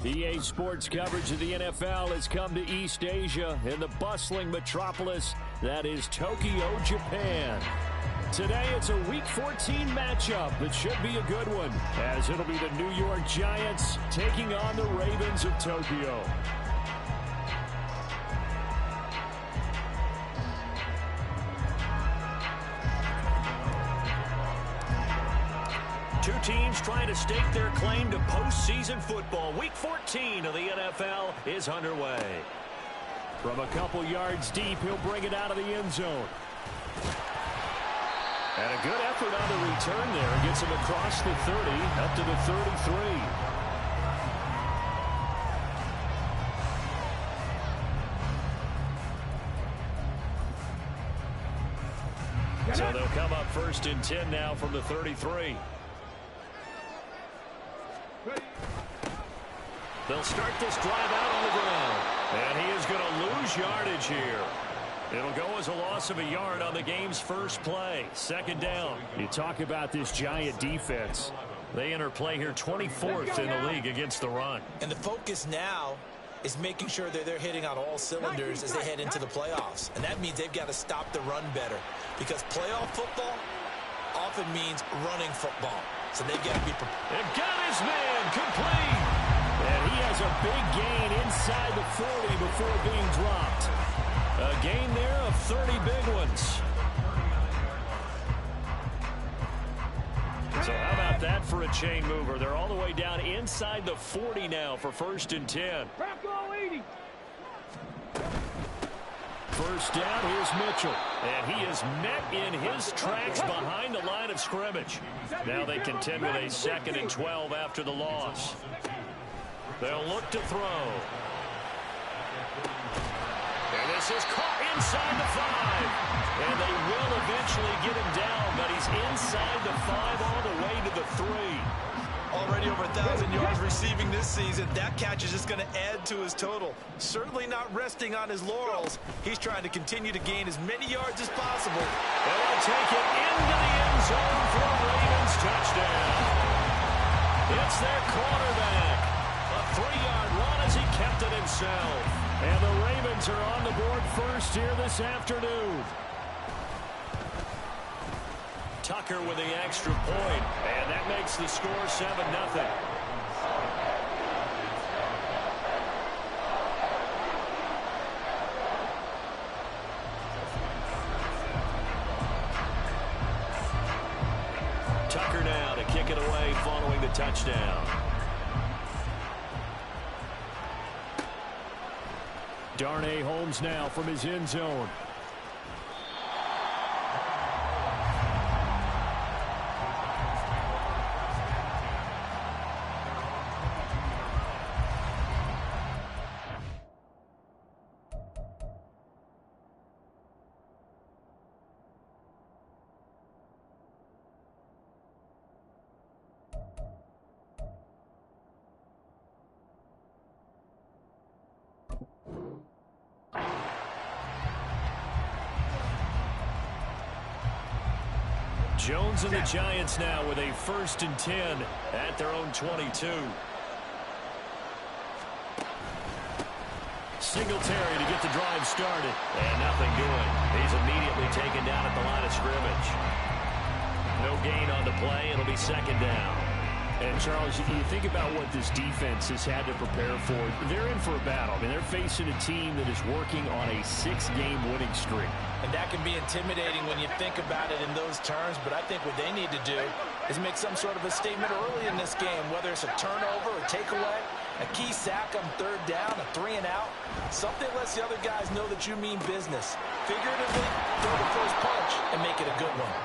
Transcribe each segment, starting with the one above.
EA Sports coverage of the NFL has come to East Asia in the bustling metropolis that is Tokyo, Japan. Today, it's a Week 14 matchup that should be a good one, as it'll be the New York Giants taking on the Ravens of Tokyo. Two teams trying to stake their claim to postseason football. Week 14 of the NFL is underway. From a couple yards deep, he'll bring it out of the end zone. And a good effort on the return there. Gets him across the 30, up to the 33. So they'll come up 1st and 10 now from the 33. They'll start this drive out on the ground. And he is going to lose yardage here. It'll go as a loss of a yard on the game's first play. 2nd down. You talk about this Giant defense. They enter play here 24th in the league against the run. And the focus now is making sure that they're hitting on all cylinders as they head into the playoffs. And that means they've got to stop the run better. Because playoff football often means running football. So they've got to be prepared. And got his man complete. And he has a big gain inside the 40 before being dropped. A gain there of 30 big ones. So how about that for a chain mover? They're all the way down inside the 40 now for 1st and 10. First down, here's Mitchell. And he is met in his tracks behind the line of scrimmage. Now they contend with a 2nd and 12 after the loss. They'll look to throw. And this is caught inside the 5. And they will eventually get him down, but he's inside the 5 all the way to the 3. Already over 1,000 yards receiving this season. That catch is just going to add to his total. Certainly not resting on his laurels. He's trying to continue to gain as many yards as possible. And they'll take it into the end zone for a Ravens touchdown. It's their quarterback. A 3-yard run as he kept it himself. And the Ravens are on the board first here this afternoon. Tucker with the extra point, and that makes the score 7-0. Tucker now to kick it away following the touchdown. Darnay Holmes now from his end zone. Jones and the Giants now with a 1st and 10 at their own 22. Singletary to get the drive started. And nothing doing. He's immediately taken down at the line of scrimmage. No gain on the play. It'll be 2nd down. And, Charles, you think about what this defense has had to prepare for. They're in for a battle. I mean, they're facing a team that is working on a 6-game winning streak. And that can be intimidating when you think about it in those terms, but I think what they need to do is make some sort of a statement early in this game, whether it's a turnover, a takeaway, a key sack on 3rd down, a 3-and-out. Something lets the other guys know that you mean business. Figuratively, throw the first punch and make it a good one.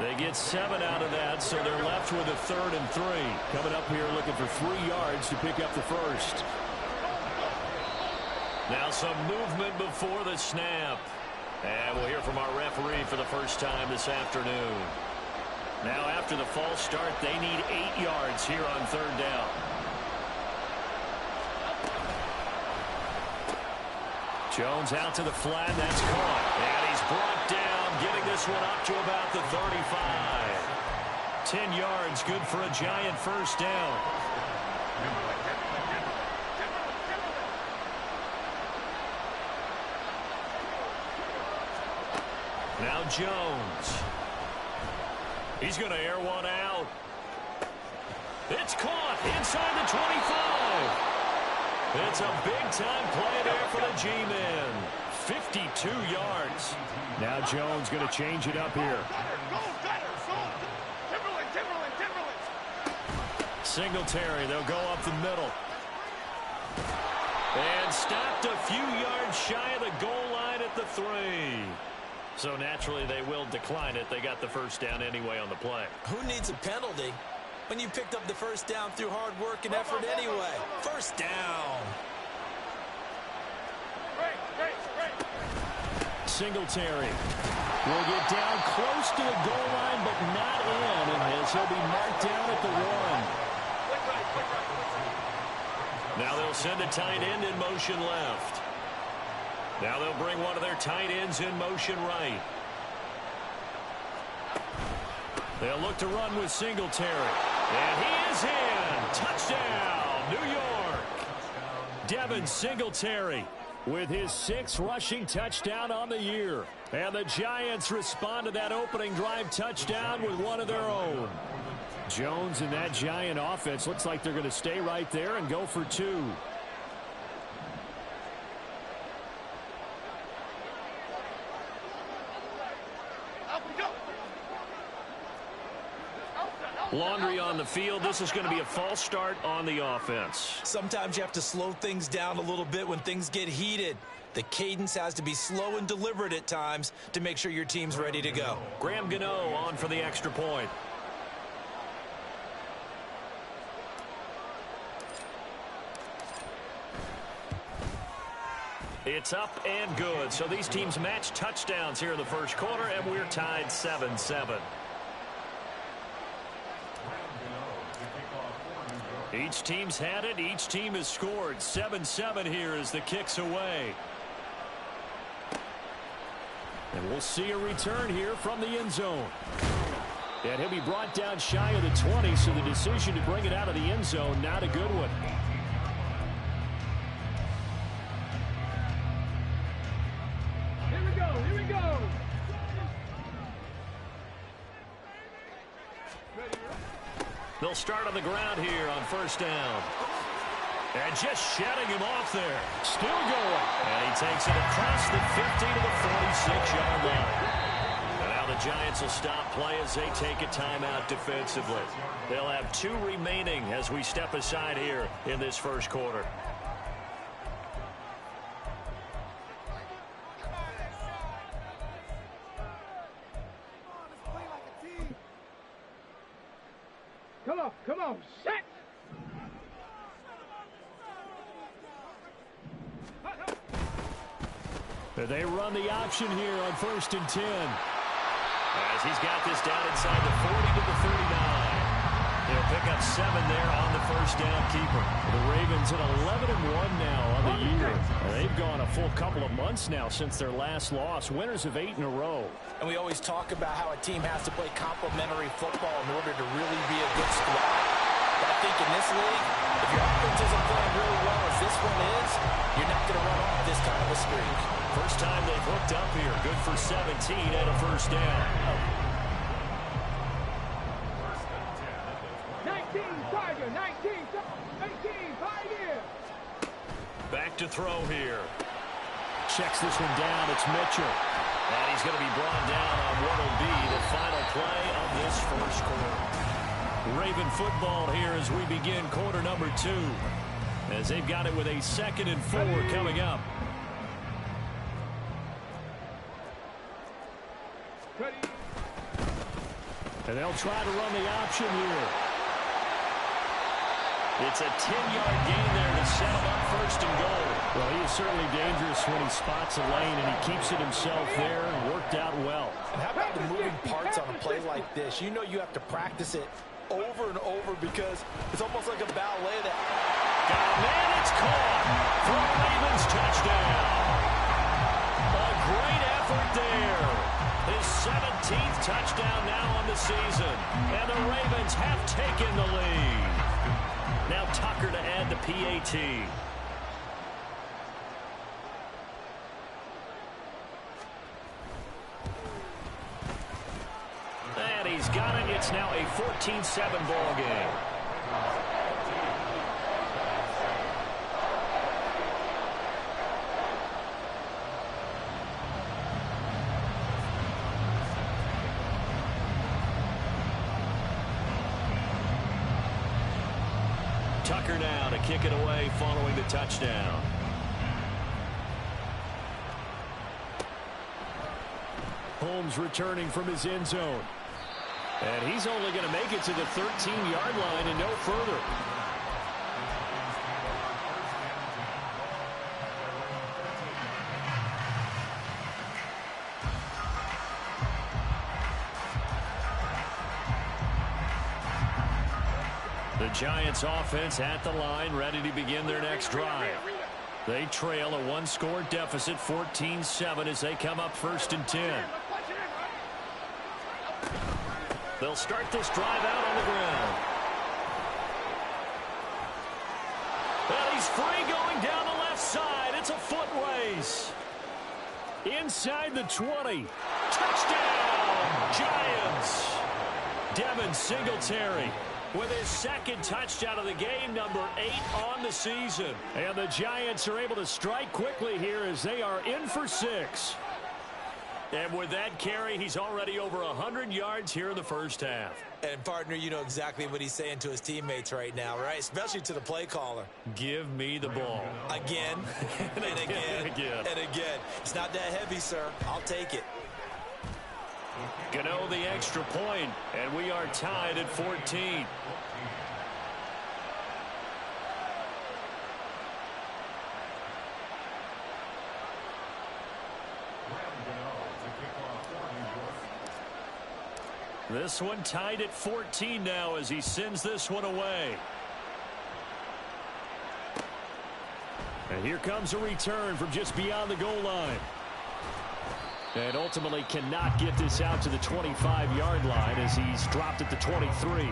They get 7 out of that, so they're left with a 3rd and 3. Coming up here looking for 3 yards to pick up the first. Now some movement before the snap. And we'll hear from our referee for the first time this afternoon. Now after the false start, they need 8 yards here on 3rd down. Jones out to the flat. That's caught. And he's brought down, getting this one up to about the 35. 10 yards, good for a Giant 1st down. Now Jones. He's going to air one out. It's caught inside the 25. It's a big-time play there for the G-men. 52 yards. Now Jones going to change it up here. Singletary, they'll go up the middle. And stopped a few yards shy of the goal line at the 3. So naturally they will decline it. They got the 1st down anyway on the play. Who needs a penalty when you picked up the 1st down through hard work and effort anyway? 1st down. Singletary will get down close to the goal line, but not in, and he'll be marked down at the 1. Now they'll send a tight end in motion left. Now they'll bring one of their tight ends in motion right. They'll look to run with Singletary. And he is in. Touchdown, New York. Devin Singletary with his 6th rushing touchdown on the year. And the Giants respond to that opening drive touchdown with one of their own. Jones and that Giant offense looks like they're going to stay right there and go for 2. Laundry on the field. This is going to be a false start on the offense. Sometimes you have to slow things down a little bit when things get heated. The cadence has to be slow and deliberate at times to make sure your team's ready to go. Graham Gano on for the extra point. It's up and good. So these teams match touchdowns here in the first quarter, and we're tied 7-7. Each team's had it. Each team has scored. 7-7 here as the kick's away. And we'll see a return here from the end zone. And he'll be brought down shy of the 20, so the decision to bring it out of the end zone, not a good one. Here we go. They'll start on the ground here on first down. And just shedding him off there. Still going. And he takes it across the 50 to the 46-yard line. And now the Giants will stop play as they take a timeout defensively. They'll have 2 remaining as we step aside here in this first quarter. Come on, set! They run the option here on 1st and 10. As he's got this down inside the 40 to the 39. They'll pick up 7 there on the first down keeper. The Ravens at 11-1 now on the year. They've gone a full couple of months now since their last loss. Winners of 8 in a row. And we always talk about how a team has to play complementary football in order to really be a good squad. But I think in this league, if your offense isn't playing really well as this one is, you're not going to run off this kind of a streak. First time they've hooked up here. Good for 17 and a first down. 19, Tiger, 19, Tiger. Back to throw here. Checks this one down. It's Mitchell. And he's going to be brought down on what will be the final play of this first quarter. Raven football here as we begin quarter number 2. As they've got it with a 2nd and 4 coming up. And they'll try to run the option here. It's a 10-yard gain there to set him up 1st and goal. Well, he is certainly dangerous when he spots a lane, and he keeps it himself there and worked out well. And how about the moving parts on a play like this? You know you have to practice it over and over because it's almost like a ballet that... Got a man, it's caught for a Ravens touchdown. A great effort there. His 17th touchdown now on the season. And the Ravens have taken the lead. Now Tucker to add the PAT. And he's got it. It's now a 14-7 ball game. Tucker now to kick it away following the touchdown. Holmes returning from his end zone. And he's only going to make it to the 13-yard line and no further. The Giants offense at the line, ready to begin their next drive. They trail a one-score deficit, 14-7, as they come up 1st and 10. They'll start this drive out on the ground. And he's free going down the left side. It's a foot race. Inside the 20. Touchdown, Giants. Devin Singletary with his second touchdown of the game, number 8 on the season. And the Giants are able to strike quickly here as they are in for 6. And with that carry, he's already over 100 yards here in the first half. And, partner, you know exactly what he's saying to his teammates right now, right? Especially to the play caller. Give me the ball. Again, and again, and again. It's not that heavy, sir. I'll take it. Gano the extra point, and we are tied at 14. This one tied at 14 now as he sends this one away. And here comes a return from just beyond the goal line. And ultimately cannot get this out to the 25-yard line as he's dropped at the 23.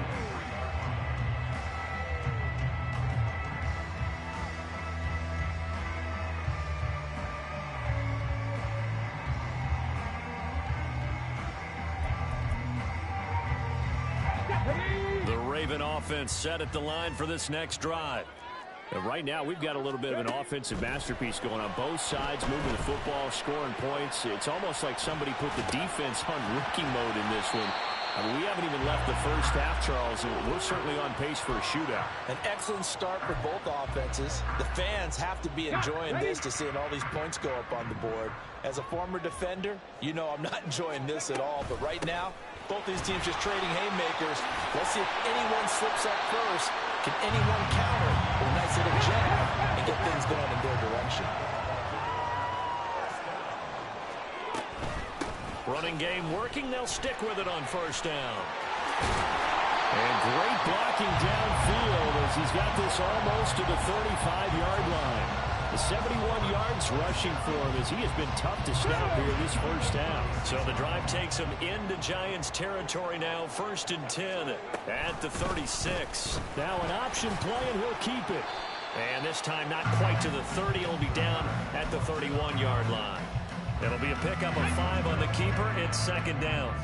The Raven offense set at the line for this next drive. And right now, we've got a little bit of an offensive masterpiece going on both sides, moving the football, scoring points. It's almost like somebody put the defense on rookie mode in this one. I mean, we haven't even left the first half, Charles, and we're certainly on pace for a shootout. An excellent start for both offenses. The fans have to be enjoying this to seeing all these points go up on the board. As a former defender, you know I'm not enjoying this at all. But right now, both these teams just trading haymakers. Let's see if anyone slips up first. Can anyone counter with a nice little jab and get things going in their direction? Running game working. They'll stick with it on first down. And great blocking downfield as he's got this almost to the 35-yard line. The 71 yards rushing for him as he has been tough to stop here this first half. So the drive takes him into Giants territory now, 1st and 10 at the 36. Now an option play, and he'll keep it. And this time not quite to the 30. He'll be down at the 31-yard line. It'll be a pickup of 5 on the keeper. It's 2nd down.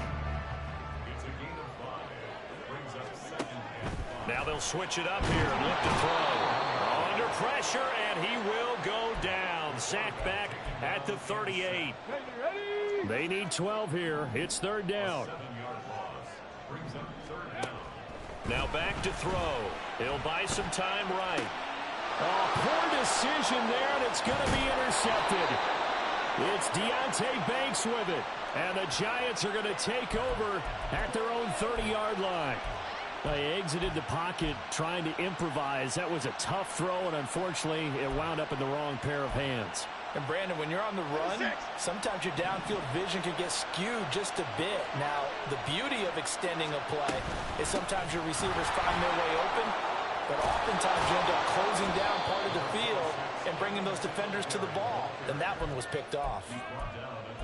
Now they'll switch it up here and look to throw. Under pressure, and he will go down. Sacked back at the 38. They need 12 here. It's 3rd down. Now back to throw. He'll buy some time right. Oh, poor decision there, and it's going to be intercepted. It's Deontay Banks with it. And the Giants are going to take over at their own 30-yard line. They exited the pocket trying to improvise. That was a tough throw, and unfortunately, it wound up in the wrong pair of hands. And, Brandon, when you're on the run, sometimes your downfield vision can get skewed just a bit. Now, the beauty of extending a play is sometimes your receivers find their way open, but oftentimes you end up closing down part of the field and bringing those defenders to the ball. And that one was picked off.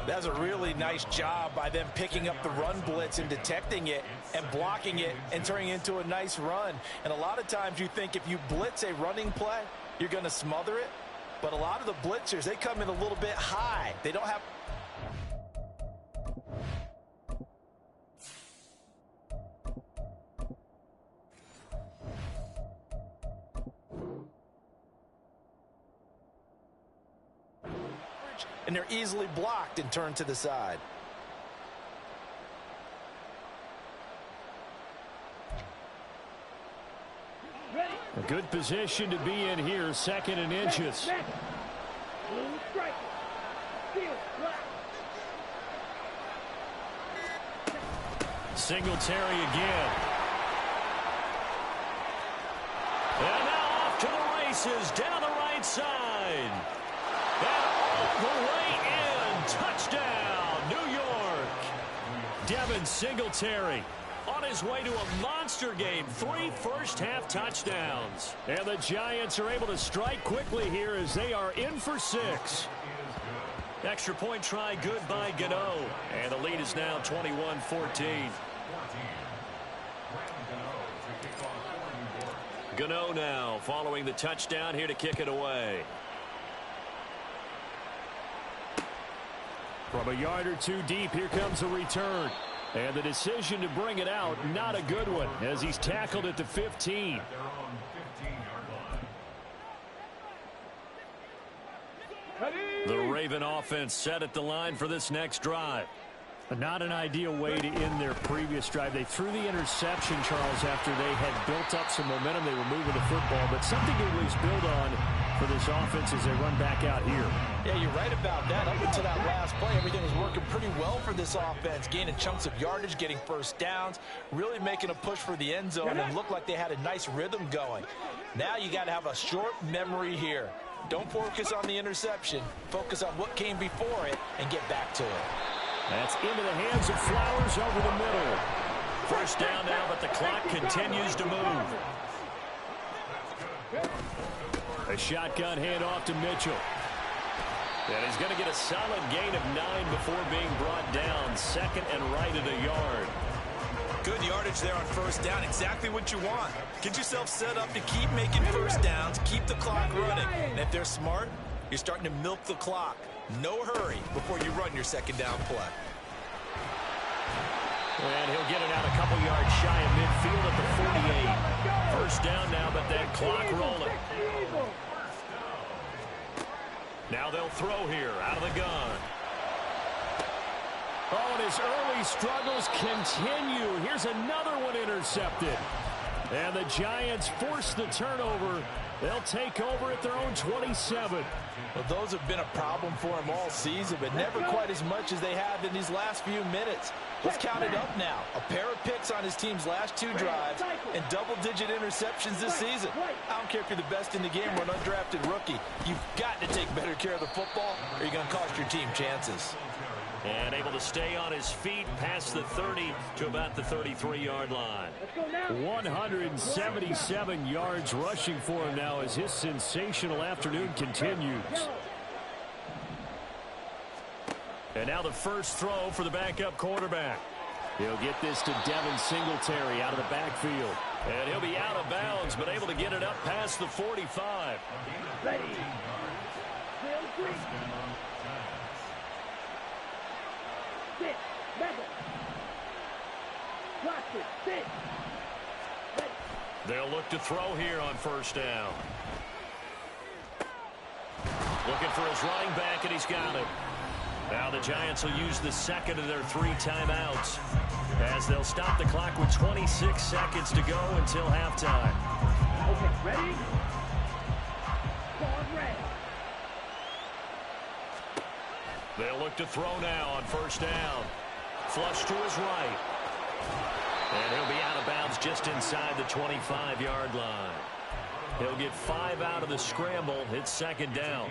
That was a really nice job by them picking up the run blitz and detecting it and blocking it and turning it into a nice run. And a lot of times you think if you blitz a running play, you're going to smother it. But a lot of the blitzers, they come in a little bit high. They don't have... and they're easily blocked and turned to the side. A good position to be in here, 2nd and inches. Singletary again. And now off to the races, down the right side. And all the way in. Touchdown, New York. Devin Singletary on his way to a monster game. 3 first-half touchdowns. And the Giants are able to strike quickly here as they are in for 6. Extra point try good by Gano. And the lead is now 21-14. Gano now following the touchdown here to kick it away. From a yard or two deep, here comes a return. And the decision to bring it out, not a good one, as he's tackled at the 15. The Raven offense set at the line for this next drive. Not an ideal way to end their previous drive. They threw the interception, Charles, after they had built up some momentum. They were moving the football, but something to at least build on for this offense as they run back out here. Yeah, you're right about that. Up until that last play, everything was working pretty well for this offense, gaining chunks of yardage, getting first downs, really making a push for the end zone, and looked like they had a nice rhythm going. Now you got to have a short memory here. Don't focus on the interception. Focus on what came before it and get back to it. That's into the hands of Flowers over the middle. First down now, but the clock continues to move. A shotgun handoff to Mitchell. And he's going to get a solid gain of 9 before being brought down. Second and right at a yard. Good yardage there on first down. Exactly what you want. Get yourself set up to keep making first downs, keep the clock running. And if they're smart, you're starting to milk the clock. No hurry before you run your second down play. And he'll get it out a couple yards shy of midfield at the 48. First down now, but that clock rolling. Now they'll throw here out of the gun. Oh, and his early struggles continue. Here's another one intercepted. And the Giants force the turnover. They'll take over at their own 27. Well, those have been a problem for him all season, but never quite as much as they have in these last few minutes. Let's count it up now. A pair of picks on his team's last 2 drives and double-digit interceptions this season. I don't care if you're the best in the game or an undrafted rookie. You've got to take better care of the football or you're going to cost your team chances. And able to stay on his feet past the 30 to about the 33-yard line. 177 yards rushing for him now as his sensational afternoon continues. And now the first throw for the backup quarterback. He'll get this to Devin Singletary out of the backfield. And he'll be out of bounds, but able to get it up past the 45. Ready. Sit. Level. Watch it. Sit. Ready. They'll look to throw here on first down. Looking for his running back, and he's got it. Now the Giants will use the second of their 3 timeouts as they'll stop the clock with 26 seconds to go until halftime. Okay, ready? Ball red. They'll look to throw now on first down. Flush to his right. And he'll be out of bounds just inside the 25-yard line. He'll get 5 out of the scramble. It's second down.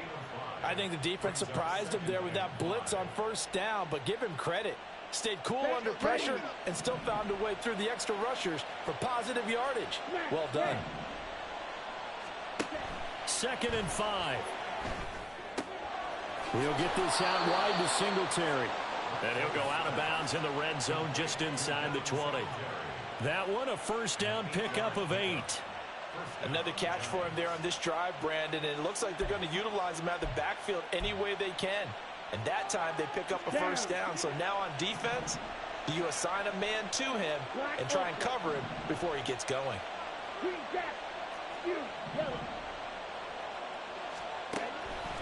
I think the defense surprised him there with that blitz on first down, but give him credit. Stayed cool under pressure and still found a way through the extra rushers for positive yardage. Well done. Second and 5. He'll get this out wide to Singletary. And he'll go out of bounds in the red zone just inside the 20. That one a first down pickup of 8. Another catch for him there on this drive, Brandon, and it looks like they're going to utilize him out of the backfield any way they can. And that time they pick up a first down. So now on defense, you assign a man to him and try and cover him before he gets going.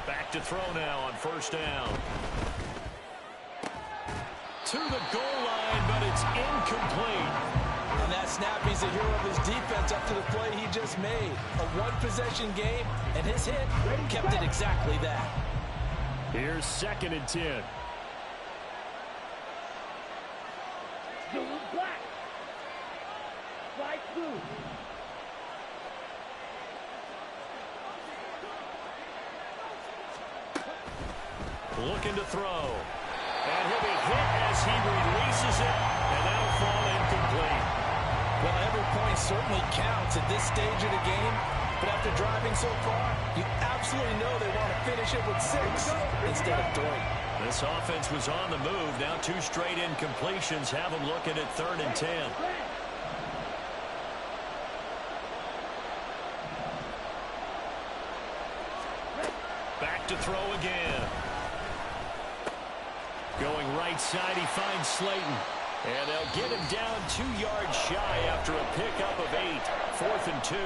Back to throw now on first down. To the goal line, but it's incomplete. On that snap, he's a hero of his defense up to the play he just made. A one-possession game, and his hit kept it exactly that. Here's second and 10. Black. Slide through. Looking to throw. And he'll be hit as he releases it, and that'll fall incomplete. Well, every point certainly counts at this stage of the game, but after driving so far, you absolutely know they want to finish it with 6 instead of 3. This offense was on the move. Now 2 straight incompletions have them looking at third and 10. Back to throw again. Going right side, he finds Slayton. And they'll get him down 2 yards shy after a pickup of 8. 4th and 2.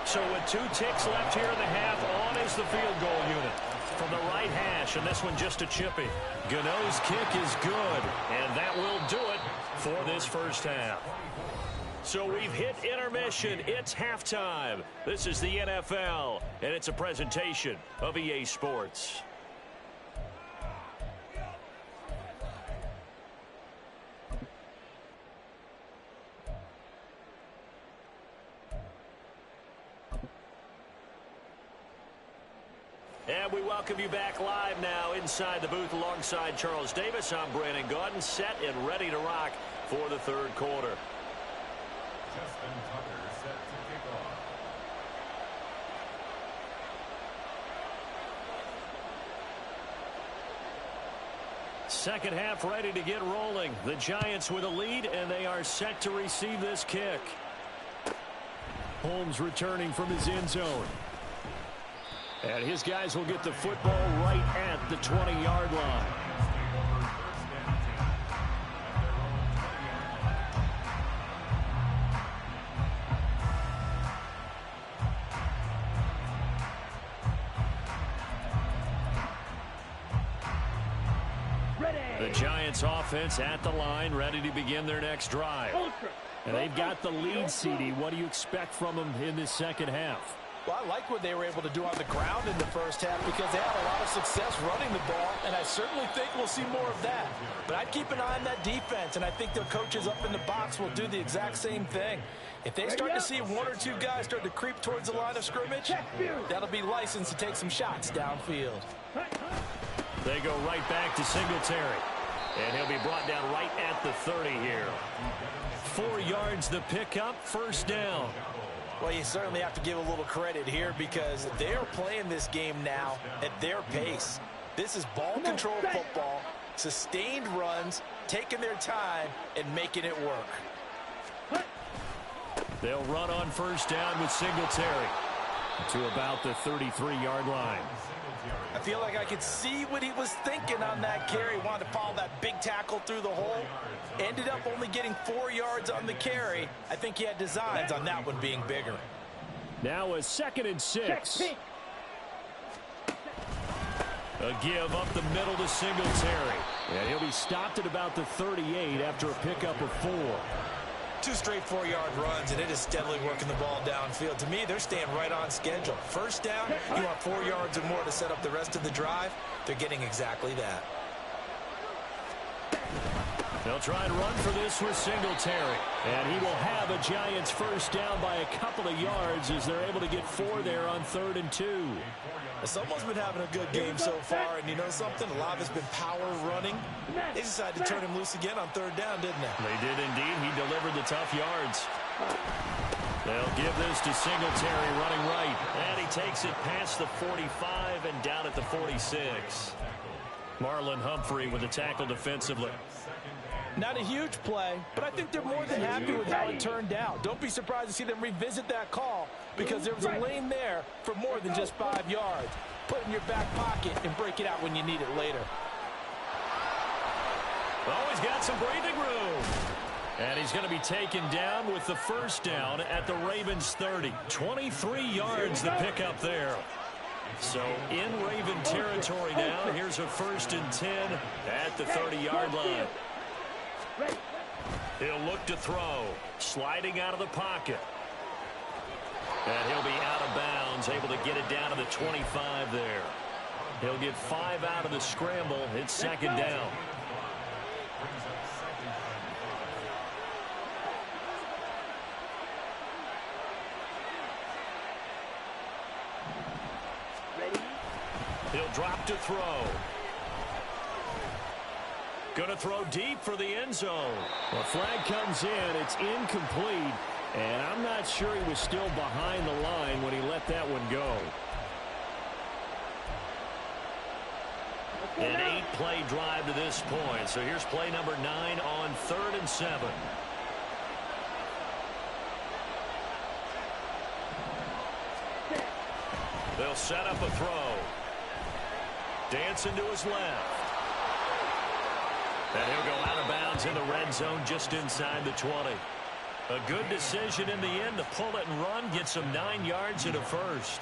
So with 2 ticks left here in the half, on is the field goal unit. From the right hash, and this one just a chippy. Gano's kick is good, and that will do it for this first half. So we've hit intermission. It's halftime. This is the NFL, and it's a presentation of EA Sports. And we welcome you back live now inside the booth alongside Charles Davis. I'm Brandon Gaudin, set and ready to rock for the third quarter. Justin Tucker set to kick off. Second half ready to get rolling. The Giants with a lead, and they are set to receive this kick. Holmes returning from his end zone. And his guys will get the football right at the 20-yard line. The Giants offense at the line, ready to begin their next drive. And they've got the lead, CD. What do you expect from them in this second half? Well, I like what they were able to do on the ground in the first half because they had a lot of success running the ball, and I certainly think we'll see more of that. But I'd keep an eye on that defense, and I think their coaches up in the box will do the exact same thing. If they start to see 1 or 2 guys start to creep towards the line of scrimmage, that'll be licensed to take some shots downfield. They go right back to Singletary, and he'll be brought down right at the 30 here. 4 yards the pickup, first down. Well, you certainly have to give a little credit here because they are playing this game now at their pace. This is ball control football, sustained runs, taking their time, and making it work. They'll run on first down with Singletary to about the 33-yard line. I feel like I could see what he was thinking on that carry. Wanted to follow that big tackle through the hole. Ended up only getting 4 yards on the carry. I think he had designs on that one being bigger. Now a 2nd and 6. A give up the middle to Singletary. And he'll be stopped at about the 38 after a pickup of 4. 2 straight 4-yard runs, and it is steadily working the ball downfield. To me, they're staying right on schedule. First down, you want 4 yards or more to set up the rest of the drive. They're getting exactly that. They'll try and run for this with Singletary. And he will have a Giants first down by a couple of yards as they're able to get 4 there on 3rd and 2. Someone's been having a good game so far, and you know something? A lot of it's been power running. They decided to turn him loose again on 3rd down, didn't they? They did indeed. He delivered the tough yards. They'll give this to Singletary running right. And he takes it past the 45 and down at the 46. Marlon Humphrey with the tackle defensively. Not a huge play, but I think they're more than happy with how it turned out. Don't be surprised to see them revisit that call because there was a lane there for more than just 5 yards. Put it in your back pocket and break it out when you need it later. Always got some breathing room. And he's going to be taken down with the first down at the Ravens 30. 23 yards the pickup there. So in Raven territory now. Here's a 1st and 10 at the 30-yard line. He'll look to throw. Sliding out of the pocket. And he'll be out of bounds, able to get it down to the 25 there. He'll get 5 out of the scramble. It's 2nd down. He'll drop to throw. Going to throw deep for the end zone. The flag comes in. It's incomplete. And I'm not sure he was still behind the line when he let that one go. An 8-play drive to this point. So here's play number 9 on 3rd and 7. They'll set up a throw. Dancing to his left. And he'll go out of bounds in the red zone just inside the 20. A good decision in the end to pull it and run, get some 9 yards and a first.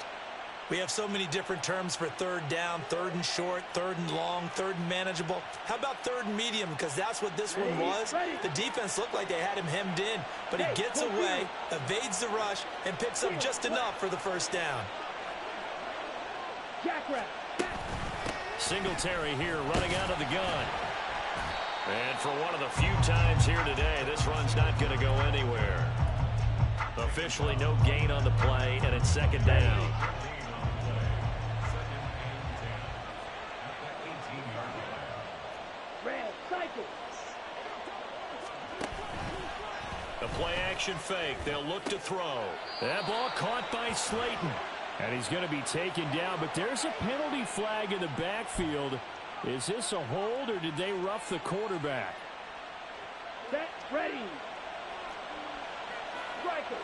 We have so many different terms for third down, third and short, third and long, third and manageable. How about third and medium? Because that's what this one was. The defense looked like they had him hemmed in, but he gets away, evades the rush, and picks up just enough for the first down. Singletary here running out of the gun. And for one of the few times here today, this run's not going to go anywhere. Officially no gain on the play, and it's second down. A play-action fake. They'll look to throw. That ball caught by Slayton. And he's going to be taken down, but there's a penalty flag in the backfield. Is this a hold, or did they rough the quarterback? Set, ready. Striker,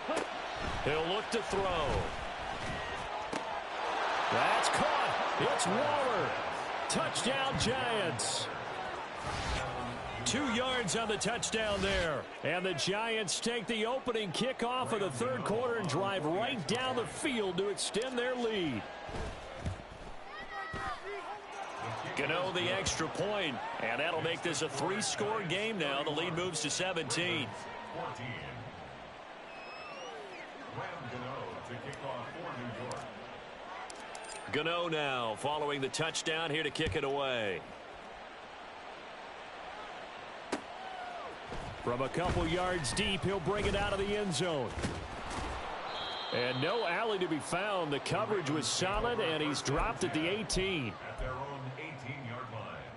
3-3. He'll look to throw. That's caught. It's Waller. Touchdown, Giants. 2 yards on the touchdown there. And the Giants take the opening kickoff of the third quarter and drive right down the field to extend their lead. Gano the extra point, and that'll make this a 3-score game now. The lead moves to 17. Gano now following the touchdown here to kick it away. From a couple yards deep, he'll bring it out of the end zone. And no alley to be found. The coverage was solid, and he's dropped at the 18.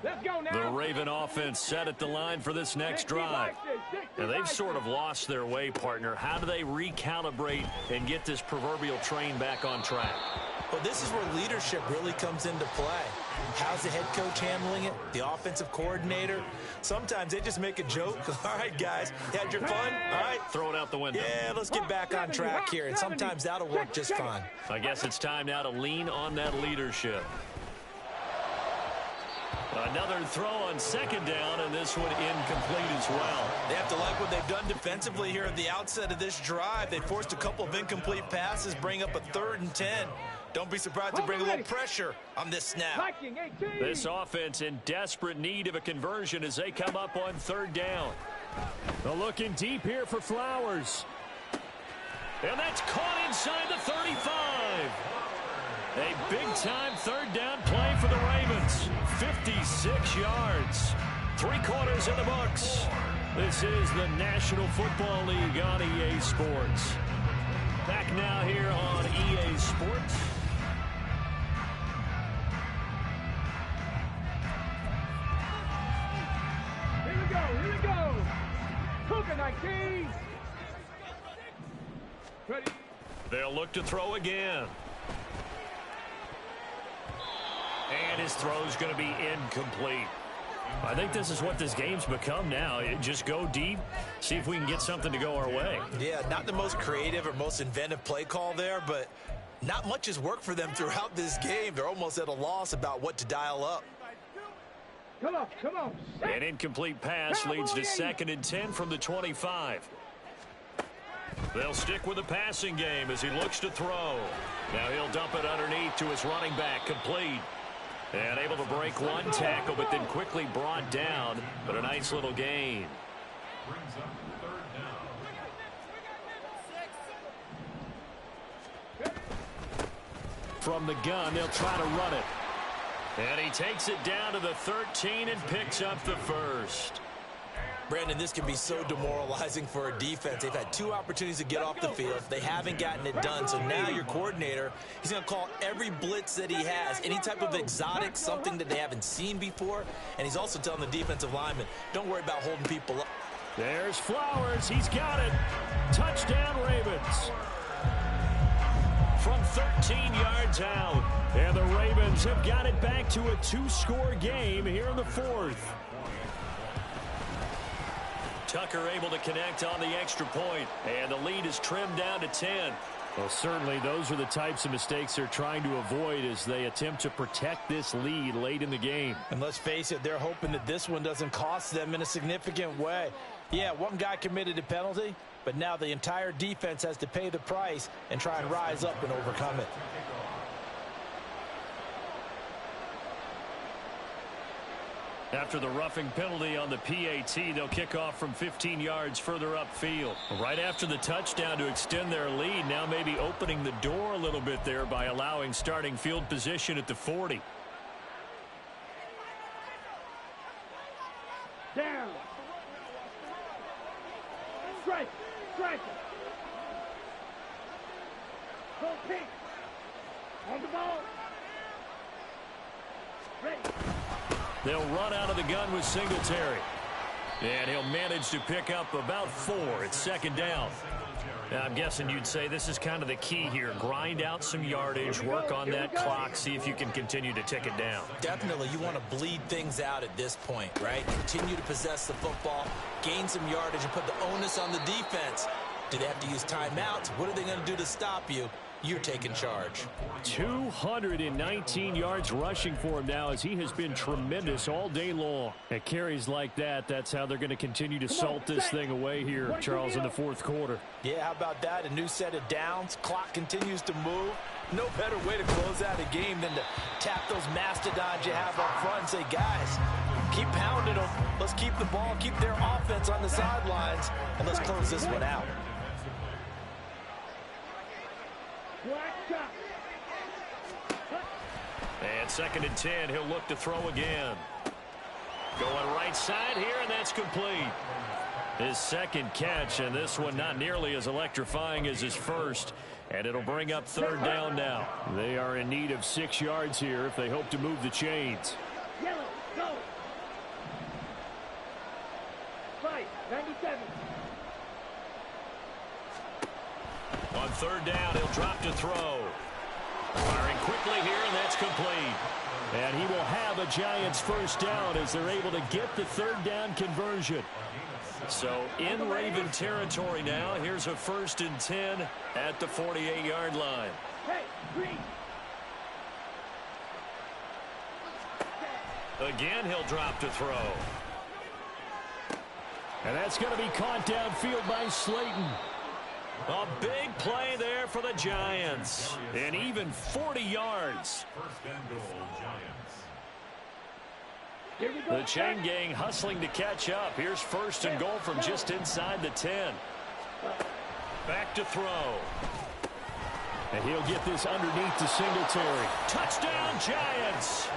Let's go now. The Raven offense set at the line for this next drive. And they've sort of lost their way, partner. How do they recalibrate and get this proverbial train back on track? Well, this is where leadership really comes into play. How's the head coach handling it? The offensive coordinator? Sometimes they just make a joke. All right, guys, you had your fun? All right. Throw it out the window. Yeah, let's get back on track here. And sometimes that'll work just fine. I guess it's time now to lean on that leadership. Another throw on second down, and this one incomplete as well. They have to like what they've done defensively here at the outset of this drive. They forced a couple of incomplete passes, bring up a 3rd and 10. Don't be surprised to bring a little pressure on this snap. This offense in desperate need of a conversion as they come up on 3rd down. They're looking deep here for Flowers. And that's caught inside the 35. A big-time 3rd down play for the Ravens. 56 yards. 3 quarters in the books. This is the National Football League on EA Sports. Back now here on EA Sports. Here we go. Cougar 19. Ready. They'll look to throw again. And his throw's going to be incomplete. I think this is what this game's become now. Just go deep, see if we can get something to go our way. Yeah, not the most creative or most inventive play call there, but not much has worked for them throughout this game. They're almost at a loss about what to dial up. Come on. An incomplete pass leads to 2nd and 10 from the 25. They'll stick with the passing game as he looks to throw. Now he'll dump it underneath to his running back, complete. And able to break one tackle, but then quickly brought down. But a nice little gain. Brings up 3rd down. From the gun, they'll try to run it. And he takes it down to the 13 and picks up the first. Brandon, this can be so demoralizing for a defense. They've had 2 opportunities to get off the field. They haven't gotten it done. So now your coordinator, he's going to call every blitz that he has, any type of exotic, something that they haven't seen before. And he's also telling the defensive lineman, don't worry about holding people up. There's Flowers. He's got it. Touchdown, Ravens. From 13 yards out. And the Ravens have got it back to a 2-score game here in the 4th. Tucker able to connect on the extra point, and the lead is trimmed down to 10. Well, certainly those are the types of mistakes they're trying to avoid as they attempt to protect this lead late in the game. And let's face it, they're hoping that this one doesn't cost them in a significant way. Yeah, one guy committed a penalty, but now the entire defense has to pay the price and try and rise up and overcome it. After the roughing penalty on the PAT, they'll kick off from 15 yards further upfield. Right after the touchdown to extend their lead, now maybe opening the door a little bit there by allowing starting field position at the 40. Down. Strike. Strike. Go kick. On the ball. Ready. They'll run out of the gun with Singletary. And he'll manage to pick up about 4. It's second down. Now, I'm guessing you'd say this is kind of the key here. Grind out some yardage, work on that clock, see if you can continue to tick it down. Definitely, you want to bleed things out at this point, right? Continue to possess the football, gain some yardage, and put the onus on the defense. Do they have to use timeouts? What are they going to do to stop you? You're taking charge. 219 yards rushing for him now as he has been tremendous all day long. At carries like that, that's how they're going to continue to salt this thing away here, Charles, in the fourth quarter. Yeah, how about that? A new set of downs. Clock continues to move. No better way to close out a game than to tap those mastodons you have up front and say, guys, keep pounding them. Let's keep the ball, keep their offense on the sidelines, and let's close this one out. And second and 10, he'll look to throw again. Going right side here, and that's complete. His second catch, and this one not nearly as electrifying as his first. And it'll bring up third down now. They are in need of 6 yards here if they hope to move the chains. Yellow, go. 97. On third down, he'll drop to throw. Firing quickly here, and that's complete. And he will have a Giants first down as they're able to get the third down conversion. So in Raven territory now, here's a 1st and 10 at the 48-yard line. Hey, green. Again, he'll drop to throw. And that's going to be caught downfield by Slayton. A big play there for the Giants. And even 40 yards. First and goal, Giants. Here we go. The chain gang hustling to catch up. Here's 1st and goal from just inside the 10. Back to throw. And he'll get this underneath to Singletary. Touchdown, Giants!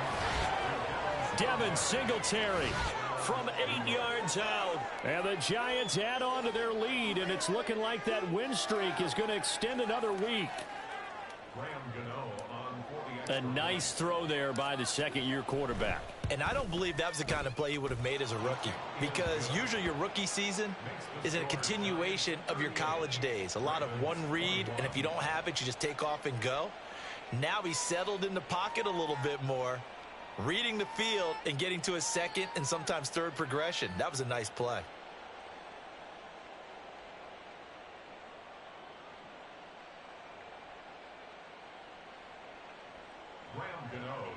Devin Singletary from 8 yards out. And the Giants add on to their lead, and it's looking like that win streak is going to extend another week. A nice throw there by the second-year quarterback. And I don't believe that was the kind of play he would have made as a rookie, because usually your rookie season is a continuation of your college days. A lot of one read, and if you don't have it, you just take off and go. Now he's settled in the pocket a little bit more, reading the field and getting to a second and sometimes third progression. That was a nice play.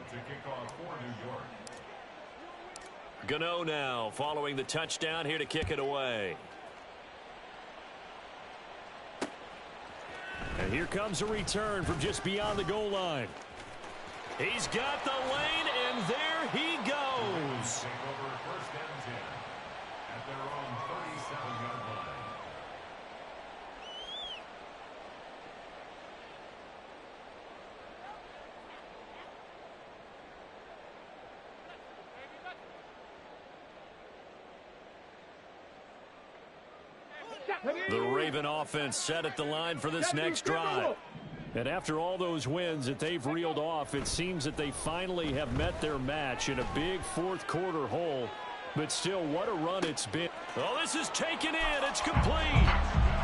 To kick off for New York. Gano now following the touchdown here to kick it away. And here comes a return from just beyond the goal line. He's got the lane, and there he goes. Take over 1st and 10 at their own 37-yard line. The Raven offense set at the line for this next drive. And after all those wins that they've reeled off, it seems that they finally have met their match in a big fourth quarter hole. But still, what a run it's been. Oh, this is taken in. It's complete.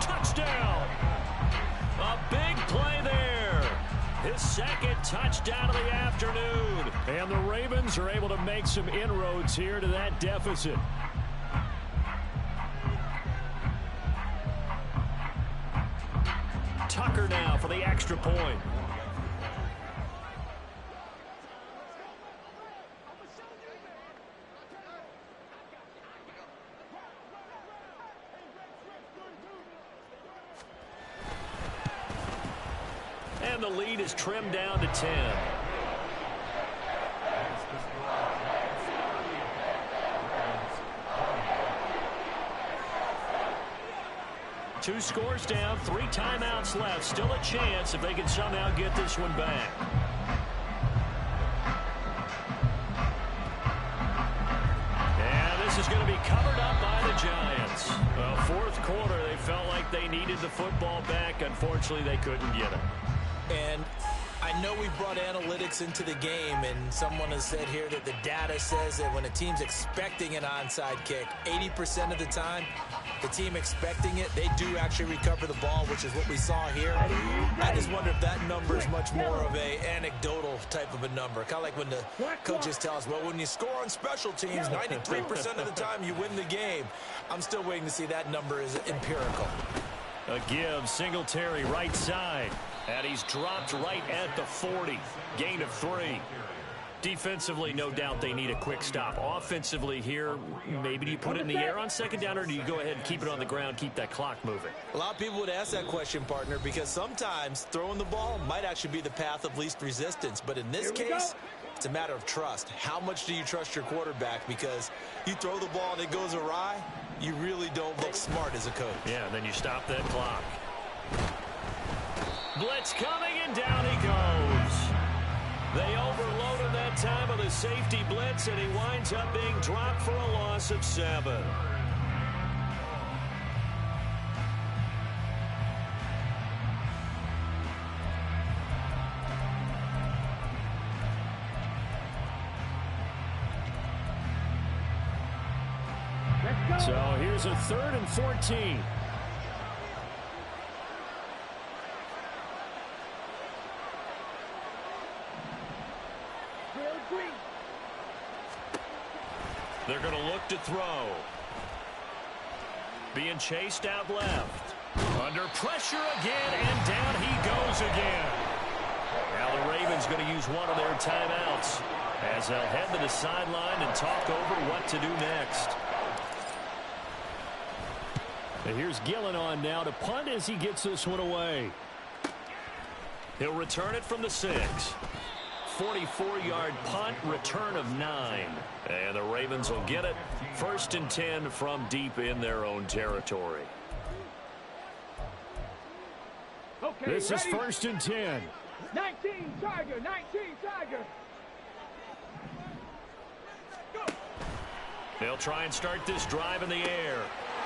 Touchdown. A big play there. His second touchdown of the afternoon. And the Ravens are able to make some inroads here to that deficit. Tuck Tucker now for the extra point. And the lead is trimmed down to 10. Two scores down, 3 timeouts left. Still a chance if they can somehow get this one back. And this is going to be covered up by the Giants. Well, fourth quarter, they felt like they needed the football back. Unfortunately, they couldn't get it. And I know we brought analytics into the game, and someone has said here that the data says that when a team's expecting an onside kick, 80% of the time, the team expecting it, they do actually recover the ball, which is what we saw here. I just wonder if that number is much more of a anecdotal type of a number. Kind of like when the coaches tell us, well, when you score on special teams, 93% of the time you win the game. I'm still waiting to see that number is empirical. A give, Singletary right side. And he's dropped right at the 40. Gain of 3. Defensively, no doubt they need a quick stop. Offensively here, maybe do you put it in the air on second down, or do you go ahead and keep it on the ground, keep that clock moving? A lot of people would ask that question, partner, because sometimes throwing the ball might actually be the path of least resistance. But in this case, it's a matter of trust. How much do you trust your quarterback? Because you throw the ball and it goes awry, you really don't look smart as a coach. Yeah, and then you stop that clock. Blitz coming, and down he goes. They overloaded that time of the safety blitz, and he winds up being dropped for a loss of 7. So here's a 3rd and 14. They're going to look to throw. Being chased out left. Under pressure again, and down he goes again. Now the Ravens going to use one of their timeouts as they'll head to the sideline and talk over what to do next. And here's Gillen on now to punt as he gets this one away. He'll return it from the 6. 44-yard punt, return of 9. And the Ravens will get it. 1st and 10 from deep in their own territory. Okay, this ready? is 1st and 10. 19 Tiger, 19 Tiger. Go. They'll try and start this drive in the air.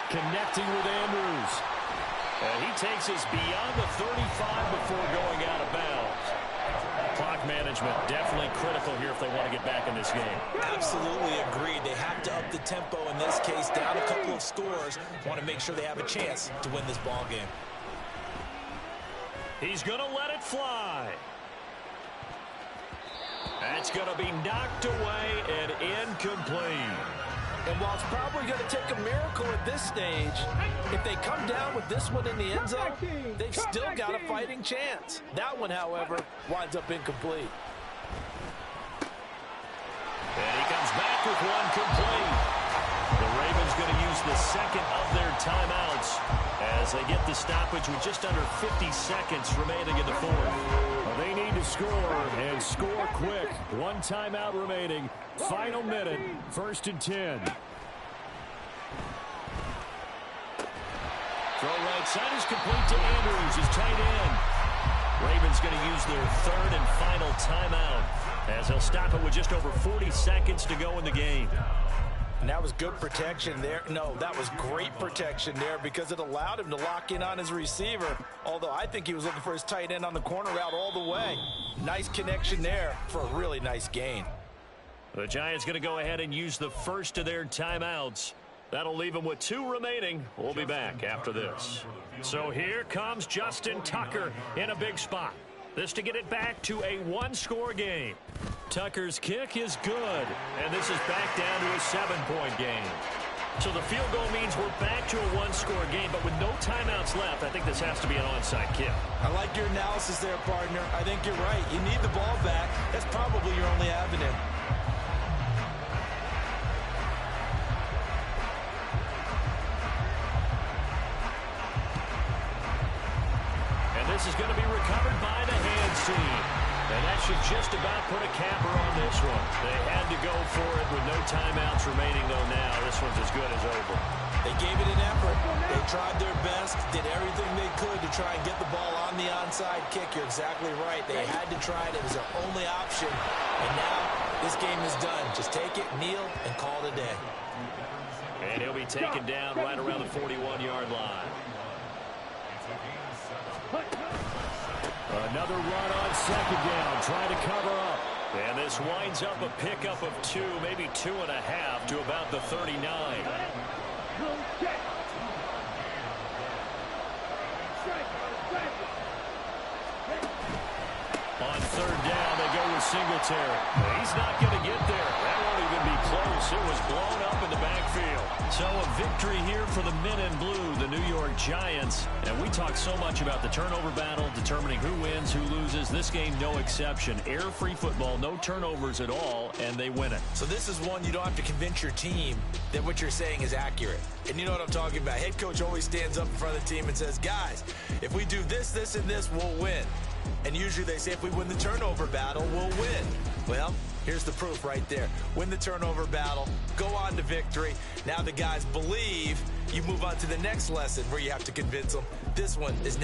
Connecting with Andrews. And he takes us beyond the 35 before going out of bounds. Clock management definitely critical here if they want to get back in this game. Absolutely agreed. They have to up the tempo in this case, down a couple of scores. Want to make sure they have a chance to win this ball game. He's going to let it fly. That's going to be knocked away and incomplete. And while it's probably going to take a miracle at this stage, if they come down with this one in the end zone, they've still got a fighting chance. That one, however, winds up incomplete. And he comes back with one complete. The Ravens going to use the second of their timeouts as they get the stoppage with just under 50 seconds remaining in the 4th. Well, they need to score and score quick. One timeout remaining. Final minute. 1st and 10. Throw right side is complete to Andrews, his tight end. Ravens going to use their 3rd and final timeout as they'll stop it with just over 40 seconds to go in the game. And that was good protection there. No, that was great protection there because it allowed him to lock in on his receiver. Although I think he was looking for his tight end on the corner route all the way. Nice connection there for a really nice gain. The Giants going to go ahead and use the first of their timeouts. That'll leave them with 2 remaining. We'll be back after this. So here comes Justin Tucker in a big spot. This to get it back to a 1-score game. Tucker's kick is good, and this is back down to a 7-point game. So the field goal means we're back to a one-score game, but with no timeouts left, I think this has to be an onside kick. I like your analysis there, partner. I think you're right. You need the ball back. That's probably your only avenue. And this is going to be recovered by the hands team. And that should just about put a capper on this one. They had to go for it with no timeouts remaining, though, now. This one's as good as over. They gave it an effort. They tried their best, did everything they could to try and get the ball on the onside kick. You're exactly right. They had to try it. It was their only option. And now this game is done. Just take it, kneel, and call it a day. And he'll be taken down right around the 41-yard line. Another run on second down, trying to cover up. And this winds up a pickup of 2, maybe 2.5 to about the 39. On third down, they go with Singletary. He's not going to get there. That won't even be close. It was blown up in the backfield. So a victory here for the men in blue, the New York Giants. And we talk so much about the turnover battle, determining who wins, who loses. This game, no exception. Air-free football, no turnovers at all, and they win it. So this is one you don't have to convince your team that what you're saying is accurate. And you know what I'm talking about. Head coach always stands up in front of the team and says, guys, if we do this, this, and this, we'll win. And usually they say if we win the turnover battle, we'll win. Well, here's the proof right there. Win the turnover battle, go on to victory. Now the guys believe. You move on to the next lesson where you have to convince them. This one is...